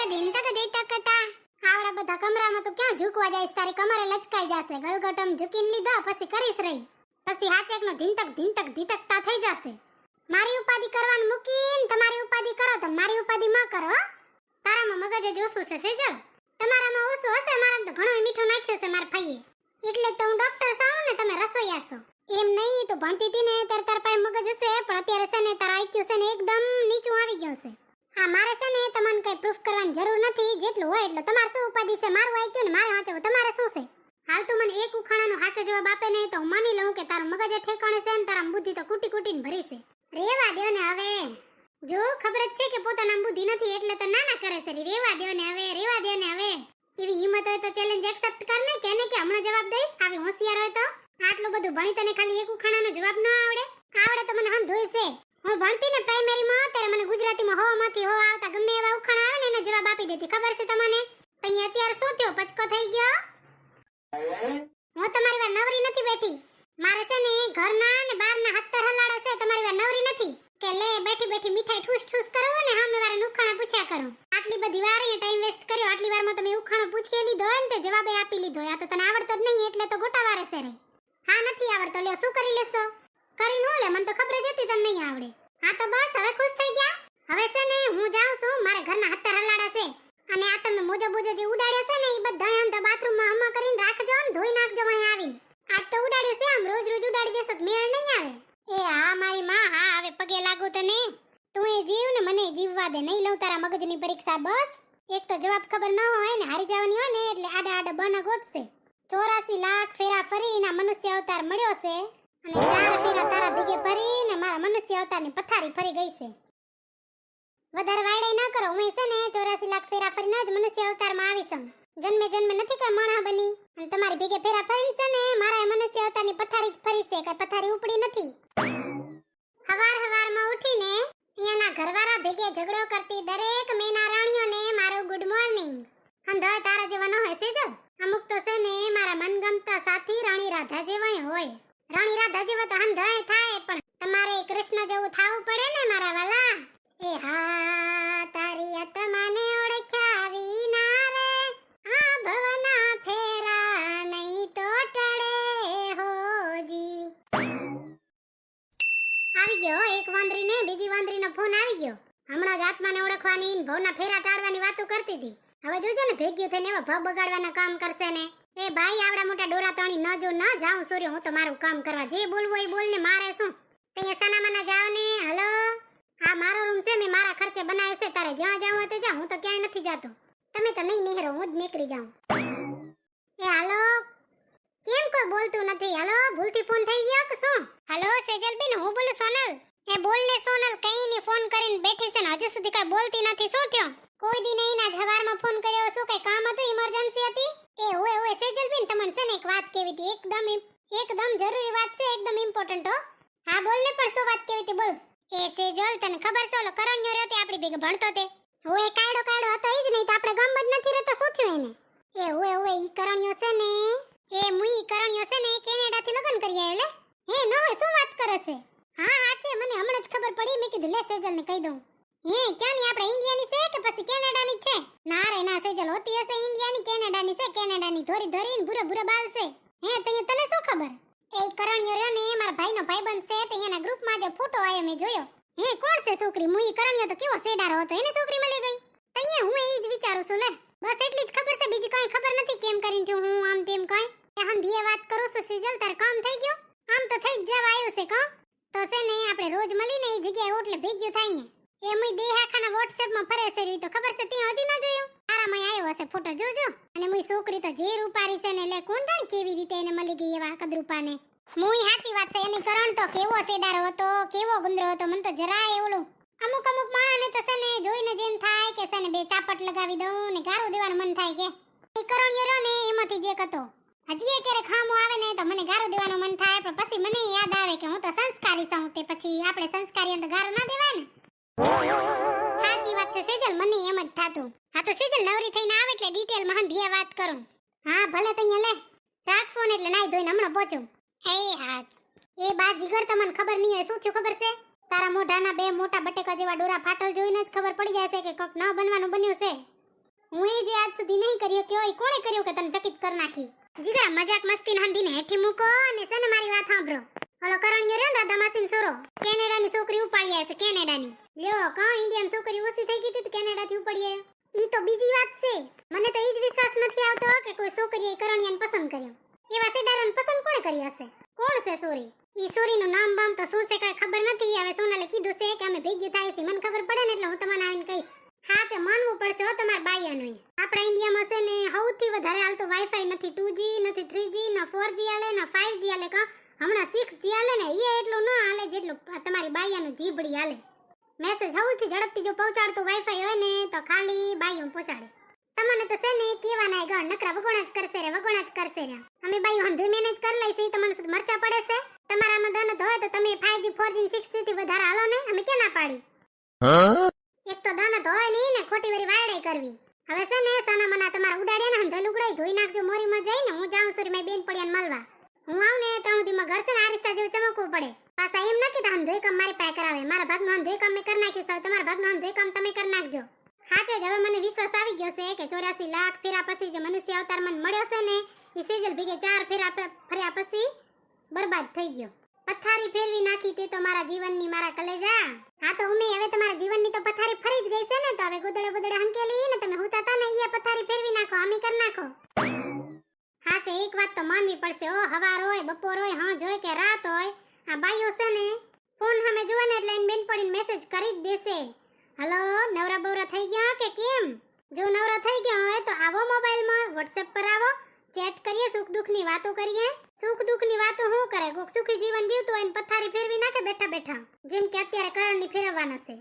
દેતકતા આવડા બધા કમરામાં તો ક્યાં ઝૂકવા જાય તારી કમરે લચકાઈ જશે ગલગટમ ઝૂકીને લીધો પછી કરીશ રહી પછી હાચેકનો ધીંતકતા થઈ જશે મારી ઉપાધિ કરવાનું મૂકીને તમારી ઉપાધિ કરો તો મારી ઉપાધિ ન કરો હો તારામાં મગજ જ ઓછું છે સેજલ તમારામાં ઓછું હશે મારામાં તો ઘણું મીઠું નાખ્યું છે મારા ભાઈએ એટલે તો હું ડોક્ટર છું ને તમે રસોઈયા છો એમ નહીં તો ભણતી હતી ને તાર તાર પાસે મગજ હશે પણ અત્યારે છે ને તારા આઈક્યુ છે ને એકદમ નીચું આવી ગયું છે આ મારે છે ને તમને કઈ પ્રૂફ કરવાની જરૂર નથી જેટલું હોય એટલું તમારે શું ઉપાધિ છે મારું આઈક્યુ ને મારે વાંચવું તમારે શું છે હાલ તું મને એક ઉખાણાનો સાચો જવાબ આપે ને તો હું માની લઉં કે તારું મગજ ઠેકાણે છે ને તારા બુદ્ધિ તો કૂટીને ભરી છે રેવા દો ને હવે જો ખબર જ છે કે પોતાના બુદ્ધિ નથી એટલે તો નાના કરે છે રેવા દો ને હવે એવી હિંમત હોય તો ચેલેન્જ એક્સેપ્ટ કર ને કે હમણાં જવાબ દઈશ આવી હોશિયાર હોય તો આટલું બધું ભણી તને ખાલી એક ઉખાણાનો જવાબ ન આવડે તો મને હમ ધોઈ છે હું ભણતી ને પ્રાઇમરીમાં ત્યારે મને ગુજરાતીમાં હોમાંથી હો આવતા ગમે એવા ઉખાણા આવે ને એનો જવાબ આપી દેતી ખબર છે તમને અહીંયા અત્યારે શું થયો પચકો થઈ ગયો હું તમારી વાર નવરી નથી બેઠી મારે છે ને ઘરના ને બહારના હત્તર હલાડા છે તમારી વાર નવરી નથી કે લે બેઠી મીઠાઈ ઠૂસ કરો ને સામે વાળા ઉખાણા પૂછ્યા કરો આટલી બધી વાર અહીંયા ટાઈમ વેસ્ટ કર્યો આટલી વારમાં તમે ઉખાણો પૂછી લીધો ને તે જવાબ આપી લીધો આ તો તને આવડતો જ નહીં એટલે તો ગોટા વારે છે રે હા નથી આવડતો લ્યો શું કરી લેશો કરીને હું લે મને તો ખબર જ હતી તને નહીં આવડે હા તો બસ હવે ખુશ થઈ ગયા હવે છે ને હું જાઉં છું મારે ઘરના હત્તર હલાડા છે અને આ તમે મોજો જે ઉડાડ્યા છે ને એ બધા અંદર બાથરૂમમાં હમા કરીને રાખજો ને ધોઈ નાખજો અહીં આવીને આજ તો ઉડાડ્યું છે આમ રોજ ઉડાડી દેશો તો મેળ નહીં આવે એ હા મારી માં હા હવે પગે લાગુ તને તું એ જીવ ને મને જીવવા દે નહીં લઉં તારા મગજની પરીક્ષા બસ એક તો જવાબ ખબર ન હોય ને હારી જવાની હોય ને એટલે આડા બના ગોતશે 84 લાખ ફેરા ફરીને મનુષ્ય અવતાર મળ્યો છે અને 4 ફેરા તારા ભેગે ફરીને મારા મનુષ્ય અવતારની પથારી ફરી ગઈ છે વધારે વાયડે ન કરો હું છે ને 84 લાખ ફેરા ફરીને જ મનુષ્ય અવતારમાં આવી છું જન્મે નથી કે માણા બની અને તમારી ભેગે ફેરા ફરીને છે ને મારા મનુષ્ય અવતારની પથારી જ ફરી છે કે પથારી ઉપડી નથી હવારમાં ઉઠીને અહીંયાના ઘરવાળા ભેગે ઝઘડો કરતી દરેક મેના રાણીઓને મારું ગુડ મોર્નિંગ હંધો તારા જેવા ન હોય છે જો અમુક તો છે ને મારા મનગમતા સાથી રાણી રાધા જેવા હોય રાણી રાધા જેવા તો હંધોય થાય પણ તમારે કૃષ્ણ જેવું થાવું પડે ને મારા વાલા એ હા તારી આત્માને ઓળખ્યા વિના રે આ ભવના ફેરા નહીં તો ટળે હોજી આવી ગયો એક વાંદરીને બીજી વાંદરીનો ફોન આવી ગયો હમણાં જ આત્માને ઓળખવાની ને ભવના ફેરા ટાળવાની વાતો કરતી હતી હવે જોજો ને ભેગ્યું થઈને એવા ભવ બગાડવાના કામ કરશે ને એ ભાઈ આવડા મોટા ડોરા તણી ન જાઉં સૂર્ય હું તો મારું કામ કરવા જે બોલવું એ બોલ ને મારે શું તઈએ સનામાના જાવ ને હલો આ મારો રૂમ છે મેં મારા ખર્ચે બનાવ્યો છે તારે જ્યાં જાવ તે જા હું તો ક્યાંય નથી જાતો તમે તો નહીં નિહરો હું જ નીકળી જાઉં એ હાલો કેમ કોઈ બોલતું નથી હાલો ભૂલથી ફોન થઈ ગયો કે શું હાલો સેજલબેન હું બોલું સોનલ એ બોલ ને સોનલ કઈ ની ફોન કરીને બેઠી છે ને હજુ સુધી કઈ બોલતી નથી શું થયો કોઈ દી નહીં ના જવારમાં ફોન કર્યો શું કઈ કામ હતું ઇમરજન્સી હતી એ ઓય સેજલબેન તમને છે ને એક વાત કેવી હતી એકદમ જરૂરી વાત છે એકદમ ઇમ્પોર્ટન્ટ હો હા બોલ ને પણ શું વાત કેવી હતી બોલ એ સેજલ તને ખબર છે ઓલો કરણ્યો રહ્યો તે આપણી ભેગો ભણતો તે ઓય કાયડો હતો ઈ જ નહીં તો આપણે ગામ જ નથી રહેતો શું થયું એને એ ઓય ઈ કરણ્યો છે ને એ મુઈ કરણ્યો છે ને કેનેડા થી લગન કરી આવ્યો લે હે ન હોય શું વાત કરે છે હા છે મને હમણાં જ ખબર પડી મેં કીધું લે સેજલ ને કહી દઉં હે ક્યાંની આપણે ઇન્ડિયાની છે કે પછી કેનેડાની છે ના રે ના સેજલ હોતી હશે ઇન્ડિયાની કેનેડાની છે કેનેડાની ધોરીને ભૂરા બાલ છે હે તને શું ખબર એ કરણ્યો રહ્યો ને મારા ભાઈનો ભાઈબંધ છે તે એના ગ્રુપમાં જે ફોટો આયો મેં જોયો હે કોણ છે છોકરી મુઈ કરણ્યો તો કેવો સેડારો હતો એને છોકરી મળી ગઈ તઈએ હું એ જ વિચારું છું લે બસ એટલી જ ખબર છે બીજી કઈ ખબર નથી કેમ કરીને થયું હું આમ તેમ કઈ એ હમ દીએ વાત કરું છું સેજલ તાર કામ થઈ ગયો આમ તો થઈ જ જવા આવ્યો છે કા તો છે ને આપણે રોજ મળીને એ જગ્યાએ ઓટલે ભેગ્યું થાય એ મુઈ દેહાખાના WhatsApp માં ફરે છે તો ખબર છે તે હજી ન જોયો તારામાં આવ્યો હશે ફોટો જોજો અને મુઈ છોકરી તો જે રૂપારી છે ને લે કોણ જાણે કેવી રીતે એને મળી ગઈ એવા કદરૂપાને મુઈ સાચી વાત છે એની કરણ તો કેવો સેડારો હતો કેવો ગુંદરો હતો મને તો જરાય ઓલું અમુક માણાને તો છે ને જોઈને જેમ થાય કે છે ને બે ચાપટ લગાવી દઉં ને ગારો દેવાનું મન થાય કે એ કરણ્યો રહ્યો ને એમાંથી જે કતો હજી ક્યારે ખામો આવે ને તો મને ગારો દેવાનું મન થાય પણ પછી મને યાદ આવે કે હું તો સંસ્કારી છું તે પછી આપણે સંસ્કારી તો ગારો ના દેવાય ને સાચી વાત છે સેજલ મને એમ જ થાતું હા તો સેજલ નવરી થઈને આવે એટલે ડિટેલ માં હંધિયા વાત કરું હા ભલે તઅહીંયા લે રાખ ફોન એટલે નાઈ ધોઈને હમણાં પહોંચું એ હાચ એ બા જીગર તમને ખબર નહીં હોય શું થયું ખબર છે તારા મોઢાના બે મોટા બટેકા જેવા ડોરા ફાટલ જોઈને જ ખબર પડી જાય છે કે કક ન બનવાનું બન્યું છે હું એ જે આજ સુધી નહીં કર્યો કે ઓય કોણે કર્યો કે તને ચકિત કર નાખી. જીગરા મજાક મસ્તી હંધીને હેઠી મૂકો અને છે ને મારી વાત સાંભળો. ઓલો કરણ્યો રહ્યો ને દાદા માસીન સોરો કેનેડાની છોકરી ઉપાડી આવે છે કેનેડાની. લ્યો કા ઇન્ડિયન છોકરી ઓછી થઈ ગઈ હતી કેનેડાથી ઉપાડી આવે. ઈ તો બીજી વાત છે. મને તો ઈ જ વિશ્વાસ નથી આવતો કે કોઈ છોકરીએ કરણ્યાને પસંદ કર્યો. એવા સેડારોને પસંદ કોણે કરી હશે? કોણ છે સોરી? ઈ સોરીનું નામ બામ તો શું છે કઈ ખબર નથી. હવે સોનાલે કીધું છે કે અમે ભેગ્યું થાય છે મને ખબર પડે ને એટલે હું તમને આવીને કહીશ. હા તે માનવું પડશે હો તમાર બાયાનું. આપણા ઇન્ડિયામાં છે ને સૌથી વધારે હાલતો વાઈફાઈ નથી 2G નથી 3G ના 4G આલે ના 5G આલે કા હમણાં 6G આલે ને એ એટલું ન હાલે જેટલું તમારી બાયાનું જીબડી હાલે. મેસેજ સૌથી ઝડપથી જો પહોંચાડતો વાઈફાઈ હોય ને તો ખાલી બાયું પહોંચાડે. તમને તો છે ને કેવાના ગણ નકરા વગોણા જ કરશે રે. અમે બાયું હંધે મેનેજ કરી લઈશું. તમને શું મરચા પડે છે? તમારામાં દન હોય તો તમે 5G 4G 6G થી વધારે હાલો ને. અમે ક્યાં ના પાડી? એક તો દાનત હોય નહીં ને ખોટી વારી વાયડાઈ કરવી. હવે છે ને સાના મના તમારા ઉડાડ્યા ને હંધે લુગડાઈ ધોઈ નાખજો મોરીમાં જઈને. હું જાઉં છું મારી બેન પડ્યાને મળવા. હું આવ ને તો સુધીમાં ઘર છે ને આરિસ્તા જેવું ચમકવું પડે. પાછા એમ નથી કે હંધે કામ મારી પાસે કરાવે. મારા ભાગનો હંધે કામ મેં કરી નાખ્યું છે. તમારા ભાગનો હંધે કામ તમે કરી નાખજો. હાચે જ હવે મને વિશ્વાસ આવી ગયો છે કે 84 લાખ ફેરા પછી જે મનુષ્ય અવતાર મને મળ્યો છે ને એ સેજલ ભેગે 4 ફેરા ફર્યા પછી બરબાદ થઈ ગયો. પથારી ફેરવી નાખી તે તો મારા જીવનની મારા કલેજા. હા તો ઉમે હવે તમારા જીવનની તો પથારી ફરી જ ગઈ છે ને તો હવે ગોદડે હંકેલી ને તમે હુતા તા ને ઈ પથારી ફેરવી નાખો આમી કરી નાખો. હા તો એક વાત તો માનવી પડશે ઓ હવાર હોય બપોર હોય હાંજ હોય કે રાત હોય આ બાઈઓ છે ને ફોન સામે જોવે ને એટલે બેન પડીને મેસેજ કરી જ દેશે. હલો નવરા બવરા થઈ ગયા કે કેમ? જો નવરા થઈ ગયા હોય તો આવો મોબાઈલમાં WhatsApp પર આવો ચેટ કરીએ સુખ દુઃખની વાતો કરીએ. સુખ દુઃખની વાતો શું કરે? કોક સુખી જીવન જીવતું હોય ને પથારી ફેરવી નાખે બેઠા બેઠા જેમ કે અત્યારે કરણની ફેરવવાના છે.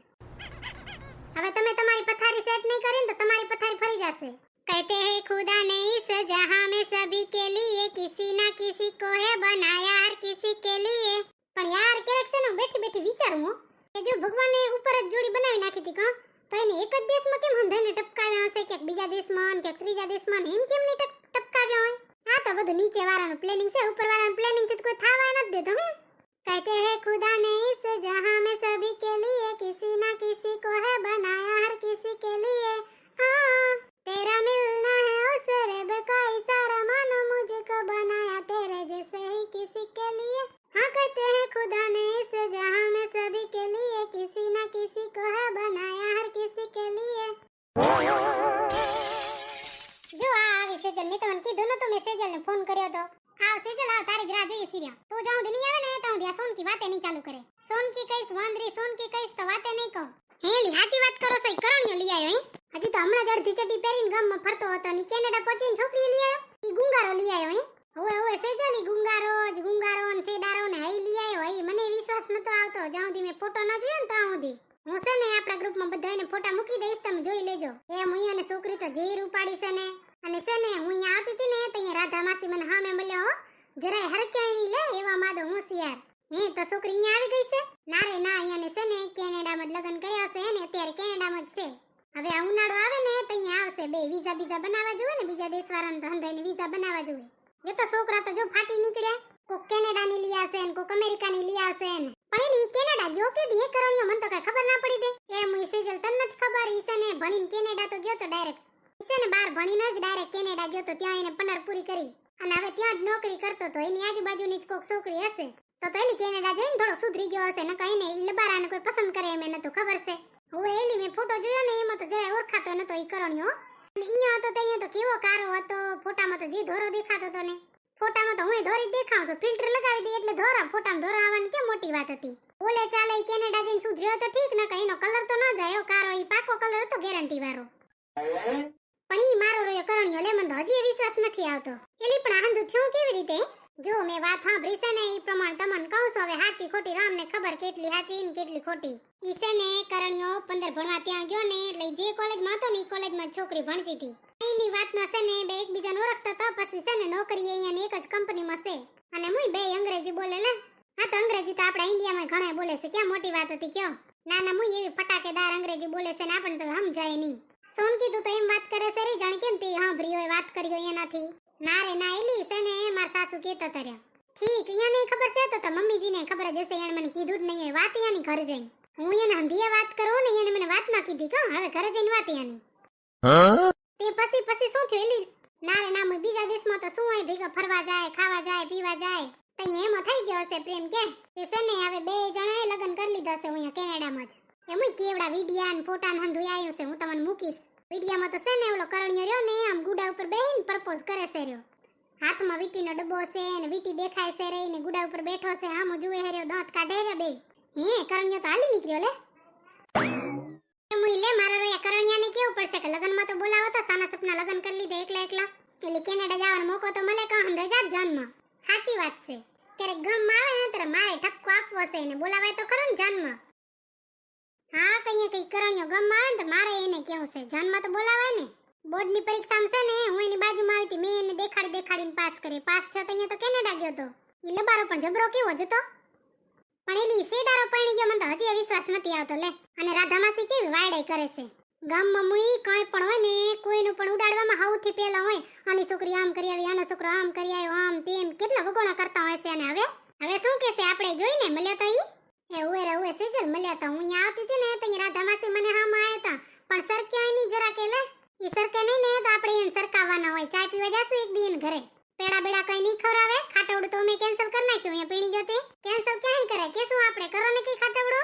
હવે તમે તમારી પથારી સેટ નહીં કરીને તો તમારી પથારી ફરી જશે. कहते हैं खुदा ने इस जहां में सभी के लिए किसी ना किसी को है बनाया हर किसी के लिए. પણ યાર કેરેક છે ને બેઠી બેઠી વિચારું હો કે જો ભગવાને ઉપર જ જોડી બનાવી નાખી હતી કા તો એને એક જ દેશમાં કેમ હંધાઈને ટપકાવ્યા હશે કે બીજા દેશમાં કે ત્રીજા દેશમાં એમ કેમ નહીં ટપકાવ્યા હોય? આ તો બધું નીચે વાળાનું પ્લાનિંગ છે. ઉપર વાળાનું પ્લાનિંગ થી કોઈ થાવા નથી દેતો. હે कहते हैं खुदा ने इस जहां में सभी के लिए किसी ना किसी को है बनाया हर किसी के लिए. हाँ तेरा मिलना है अवसर बेकाई सारा मानो मुझको बनाया तेरे जैसे ही किसी के लिए. हाँ कहते हैं खुदा ने इस जहां में सभी के लिए किसी ना किसी को है बनाया हर किसी के लिए. જો આ આવી સેજલ મેં તમને કીધું ને તો મેં સેજલને ફોન કર્યો તો. આવ સેજલ આવ તારી જ રાહ જોઈએ સિરિયા. તું જાઉં દી નહીં આવે ને તો હું સોનકી વાતે નહીં ચાલુ કરે. સોનકી કઈશ વાંદરી સોનકી કઈશ તો વાતે નહીં કહું. હેલી હાચી વાત કરો સઈ કરણ્યો લઈ આવ્યો હે. હજી તો હમણાં જ અડધી ચડી પહેરીને ગામમાં ફરતો હતો ની કેનેડા પહોંચીને છોકરી લઈ આવ્યો. ઈ ગુંગારો લઈ આવ્યો હે. હવે સેજલ ઈ ગુંગારો ને સેડારો ને હઈ લઈ આવ્યો. હઈ મને વિશ્વાસ નતો આવતો જ્યાં સુધી મેં ફોટો ન જોયો ને ત્યાં સુધી. હું છે ને આપણા ગ્રુપમાં બધાને ફોટા મૂકી દઈશ તમે જોઈ લેજો. એ મુયા ને છોકરી તો ઝેર ઉપાડી છે ને અને છે ને હું અહીંયા આવતી હતી ને તો અહીંયા રાધા માસી મને હામે મળ્યો હો. જરાય હરક્યાય ની લે એવા માદો હોશિયાર. હે તો છોકરી અહીંયા આવી ગઈ છે? ના રે ના અહીંયા ને છે ને કેનેડામાં જ લગ્ન કર્યા છે ને અત્યારે કેનેડામાં જ છે. હવે આ ઉનાળો આવે ને તો અહીંયા આવશે. બે વિઝા બનાવવા જોઈએ ને બીજા દેશવાળાને તો હંધાઈને વિઝા બનાવવા જોઈએ. એ તો છોકરા તો જો ફાટી નીકળ્યા. કોક કેનેડાની લઈ આવશે ને કોક અમેરિકાની લઈ આવશે ને પણ એલી કેનેડા જો કે દી કરણ્યો મને તો કઈ ખબર ના પડી દે. એમ હું સેજલ તને નથી ખબર ઈ છે ને ભણીને કેનેડા તો ગયો તો ડાયરેક્ટ. ઈ છે ને બહાર ભણીને જ ડાયરેક્ટ કેનેડા ગયો તો ત્યાં એને પનાર પૂરી કરી અને હવે ત્યાં જ નોકરી કરતો તો. એની આજુબાજુની જ કોક છોકરી હશે તો એલી કેનેડા જઈને થોડો સુધરી ગયો હશે ને કઈ ને ઈ લબારાને કોઈ પસંદ કરે એમ નતું ખબર છે. હવે એલી મેં ફોટો જોયો ને એમાં તો જરાય ઓળખાતો નતો ઈ કરણ્યો. અને અહીંયા હતો તો અહીંયા તો કેવો કારો હતો. ફોટામાં તો જે ધોરો દેખાતો હતો ને ફોટામાં તો હું ધોરી દેખાવ છું. ફિલ્ટર લગાવી દે એટલે ધોરા ફોટામાં ધોરા આવવાની કે મોટી વાત હતી. બોલે ચાલે ઈ કેનેડા જઈને સુધર્યો તો ઠીક ને કઈનો કલર તો ન જાય એવો કારો ઈ પાકો કલર હતો ગેરંટી વાળો. પણ ઈ મારો રહ્યો કરણ્યો લે મને તો હજી વિશ્વાસ નથી આવતો. એલી પણ આંધું થયું કેવી રીતે? જો મેં વાત સાંભળી છે ને ઈ પ્રમાણે તમને કહું છું. હવે સાચી ખોટી રામને ખબર કેટલી સાચી ને કેટલી ખોટી. ઈ છે ને કરણ્યો 15 ભણવા ત્યાં ગયો ને એટલે જે કોલેજમાં હતો ને ઈ કોલેજમાં છોકરી ભણતી હતી. એની વાતના છે ને બે એકબીજાને ઓળખતા હતા. પછી છે ને નોકરી અહીંયા એક જ કંપનીમાં છે અને હું બે અંગ્રેજી બોલે લે. હા તો અંગ્રેજી તો આપણા ઇન્ડિયામાં ઘણા બોલે છે. ક્યાં મોટી વાત હતી કયો? ના ના હું એવી ફટાકેદાર અંગ્રેજી બોલે છે ને આપણને તો સમજાય નહીં. સોનકી તું તો એમ વાત કરે છે રે જાણે કેમ તે સાંભળી હોય વાત કરી હોય એનાથી. ના રે ના એલી છે ને માર સાસુ કહેતા હતા. ઠીક અહીંયા નહીં ખબર છે તો મમ્મીજીને ખબર જ હશે. એને મને કીધું જ નહીં હોય વાત અહીંયાની ઘરે જઈને. હું એને હંધીએ વાત કરું ને એને મને વાત ના કીધી કા હવે ઘરે જઈને વાત અહીંયાની. તે પછી શું થયું એલી? ના રે ના, બીજા દેશમાં તો શું હોય, ભેગા ફરવા જાય, ખાવા જાય, પીવા જાય. તઈ એમાં થઈ ગયો હશે પ્રેમ કે? તે છે ને હવે બે જણાએ લગ્ન કરી લીધા છે અહીંયા કેનેડામાં જ. એમાં કેવડા વિડિયા ને ફોટા ને હંધું આવ્યું છે, હું તમને મૂકીશ. વિડિયામાં તો છે ને ઓલો કરણિયો રહ્યો ને આમ ગુડા ઉપર બેહીને પ્રપોઝ કરે છે રહ્યો. હાથમાં વીટીનો ડબ્બો છે ને વીટી દેખાય છે રે ને ગુડા ઉપર બેઠો છે, આમ જુએ હેર્યો, દાંત કાઢે રે બે. કરણિયો તો હાલી નીકળ્યો લે. મુઈ લે મારા રોયા કરણિયાને કેવું પડશે કે લગનમાં તો બોલાવો તો સાના સપના લગન કરી લીધા એકલા. એટલે કેનેડા જવાનો મોકો તો મળે કા હંધે જાત જન્મ. સાચી વાત છે. ક્યારેક ગમ આવે ને ત્યારે મારે ઠપકો આપવો છે ને બોલાવાય તો ખરો ને જન્મ. હા કઈ કરણિયો ગમ આવે ને તો મારે એને કેવું છે, જન્મ તો બોલાવાય ને. બોર્ડની પરીક્ષામાં છે ને હું એની બાજુમાં આવી હતી, મેં એને દેખાડીને પાસ કરી. પાસ થયો તો અહીંયા તો કેનેડા ગયો તો. ઈ લબારો પણ જબરો કેવો જ હતો. પણ એલી સેડારો પૈણી ગયો, મને તો હજી વિશ્વાસ નથી આવતો લે. અને રાધા માસી કેવી વાયડાઈ કરે છે. ગામમાં મુઈ કાંઈ પણ હોય ને કોઈનું પણ ઉડાડવામાં સૌથી પહેલા હોય, આની છોકરી આમ કરી આવી, આનો છોકરો આમ કરી આવ્યો, આમ તેમ કેટલા વગોણા કરતા હોય છે. અને હવે શું કે છે આપણે જોઈને મળ્યા તા ઈ ઉવે સેજલ મળ્યા તા. હું અહીંયા આવતી હતી ને તો રાધા માસી મને હામાં આવ્યા તા, પણ સરક્યા નહીં જરા કે લે. ઈ સરકે નહીં ને તો આપણે એને સરકાવવાના હોય. ચા પીવા જાશું એક દિન ઘરે, પેડા બેડા કઈ નહીં ખવરાવે. ખાટવડું તો અમે કેન્સલ કરી નાખ્યું, અહીંયા પીણી ગયો તે કેન્સલ ક્યાંય કરે કે શું આપણે કરો ને કઈ ખાટવડો.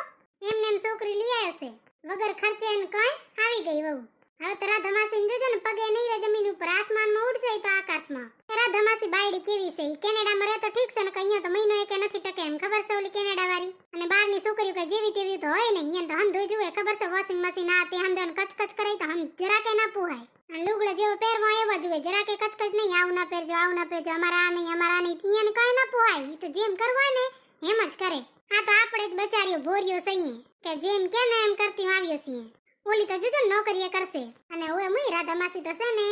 એમને એમ છોકરી લઈ આવ્યો છે વગર ખર્ચે ને કઈ આવી ગઈ વહુ. હવે તો રાધા માસી જોજો ને પગે નહીં રે જમીન ઉપર, આસમાનમાં ઉડશે તો આકાશમાં. રાધા માસી બાયડી કેવી છે, ઈ કેનેડામાં રહે તો ઠીક છે ને અહીંયા તો મહિનો એક નથી ટકે એમ ખબર છે ઓલી કેનેડા વાળી. અને બહારની છોકરીઓ કઈ જેવી તેવી તો હોય ને, અહીંયા તો હંધોઈ જુએ ખબર છે, વોશિંગ મશીન આ તે હંધો કચકચ કરે તો જરા કે ના પૂહાય. અને લુગડા જેવો પહેરવો એવો જુએ, જરા કે કચકચ નહીં, આવું ના પહેરજો, અમારા આ નહીં, અહીંયા કઈ ના પૂહાય. ઈ તો જેમ કરવું હોય ને એમ જ કરે. આ તો આપણે જ બચારીઓ ભોર્યો સહીએ કે જેમ કે ને એમ કરતી આવ્યો છીએ. ઓલી તો જોજો નોકરીએ કરશે. અને ઓય મુઈ રાધા માસી તો છે ને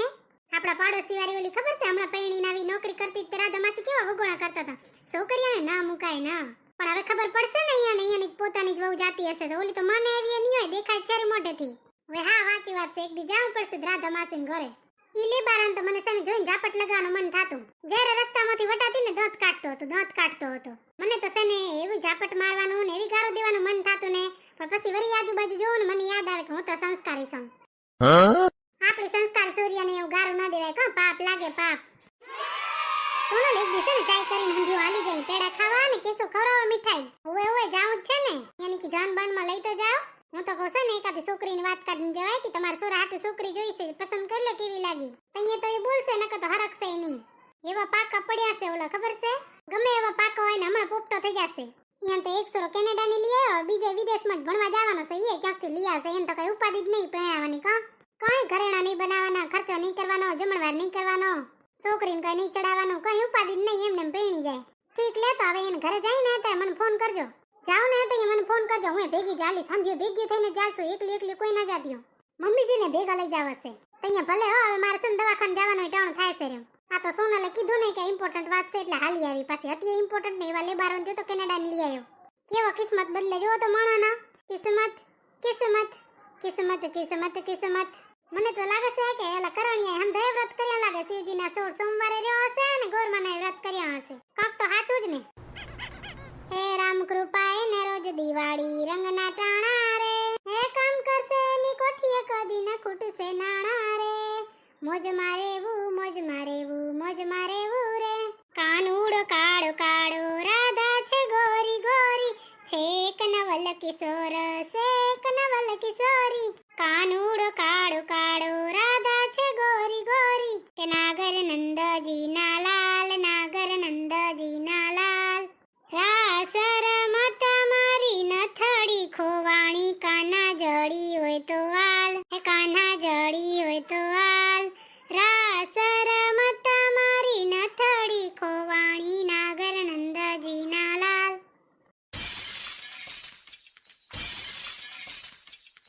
આપણા પાડોશી વાળી ઓલી ખબર છે, હમણાં પૈણીને આવી નોકરી કરતી તે રાધા માસી કેવા વગોણા કરતા હતા. છોકરીઓને ના મુકાય ના, પણ હવે ખબર પડશે ને અહીંયાની પોતાની જ વહુ જાતી હશે તો ઓલી તો મને એવી નહીં હોય, દેખાય ચારે મોઢેથી. હવે હા વાંચી વાત છે, એક દી જાવું પડશે રાધા માસીને ઘરે. ઈ લેબારાન તો મને છે ને જોઈને ઝાપટ લગાવવાનું મન થાતું. જ્યારે રસ્તામાંથી વટાતી ને દાંત કાઢતો હતો. મને તો છે ને એવી ઝાપટ મારવાનું ને એવી ગારો દેવાનું મન થાતું ને, પણ પછી વરી આજુબાજુ જોઉં ને મને યાદ આવે કે હું તો સંસ્કારી છું. આપણી સંસ્કાર સૂર્યને એવું ગારું ન દેવાય, કા પાપ લાગે પાપ. સોનલ એક દિવસે ને ચાય કરીને હંધીઓ હાલી જાય, પેડા ખાવા ને કેસો ખવડાવવા મીઠાઈ. ઓવે જાવું જ છે ને, યાની કે જાન બાનમાં લઈ તો જાવ. હું તો કહું છું ને એકાદી છોકરીની વાત કાઢીને જવાય કે તમારે સોરા હાટુ છોકરી જોઈ છે, પસંદ કરી લો કેવી લાગી. અહીંયા તો એ બોલશે નકર તો હરખશે નહીં. એવા પાકા પડ્યા છે ઓલા ખબર છે, ગમે એવા પાકા હોય ને હમણાં પોપટો થઈ જશે. અહીંયા તો એક સોરો કેનેડાની લઈ આવ્યો, બીજો વિદેશમાં જ ભણવા જવાનો છે, એ ક્યાંકથી લઈ આવશે. એને તો કઈ ઉપાધિ જ નહીં પહેણાવાની, કઈ ઘરેણા નહીં બનાવવાના, ખર્ચો નહીં કરવાનો, જમણવાર નહીં કરવાનો, છોકરીને કઈ નહીં ચડાવવાનું, કઈ ઉપાધિ જ નહીં, એમને પહેણી જાય. ઠીક લે તો હવે એને ઘરે જઈને તો મને ફોન કરજો. જાવ ને તો મને ફોન કરજો, હું ભેગી ચાલી સમજ્યો, ભેગી થઈને જાશું, એકલી કોઈ ના જાતી. મમ્મીજીને ભેગા લઈ જાવ હશે અહીંયા ભલે હો. હવે મારે છે ને દવાખાને જવાનું ટાણું થાય છે. આ તો સોનલે કીધું ને કે ઇમ્પોર્ટન્ટ વાત છે એટલે હાલી આવી. પાછી હતી ઇમ્પોર્ટન્ટ ને એવા લેબારો ને તો કેનેડા ને લઈ આવ્યો. કેવો કિસ્મત બદલે જો તો માણાના. કિસ્મત કિસ્મત કિસ્મત કિસ્મત કિસ્મત. મને તો લાગે છે કે એલા કરણિયા હંધાય વ્રત કર્યા લાગે, શિવજીના 16 સોમવારે રહ્યો હશે ને ગોરમાના વ્રત કર્યા હશે. કાક તો સાચું જ ને. હે રામ કૃપાએ ને રોજ દિવાળી રંગના ટાણા રે, હે કામ કરશે ની કોઠીએ કદી ન ખૂટશે નાણા રે. મોજ મારેવું મોજ મારેવું મોજ મારેવું રે. કાનુડો કાળો કાળો રાધા છે ગોરી ગોરી, છેક નવલ કિશોર શેક નવલ કિશોરી. કાનુડો કાળો કાળો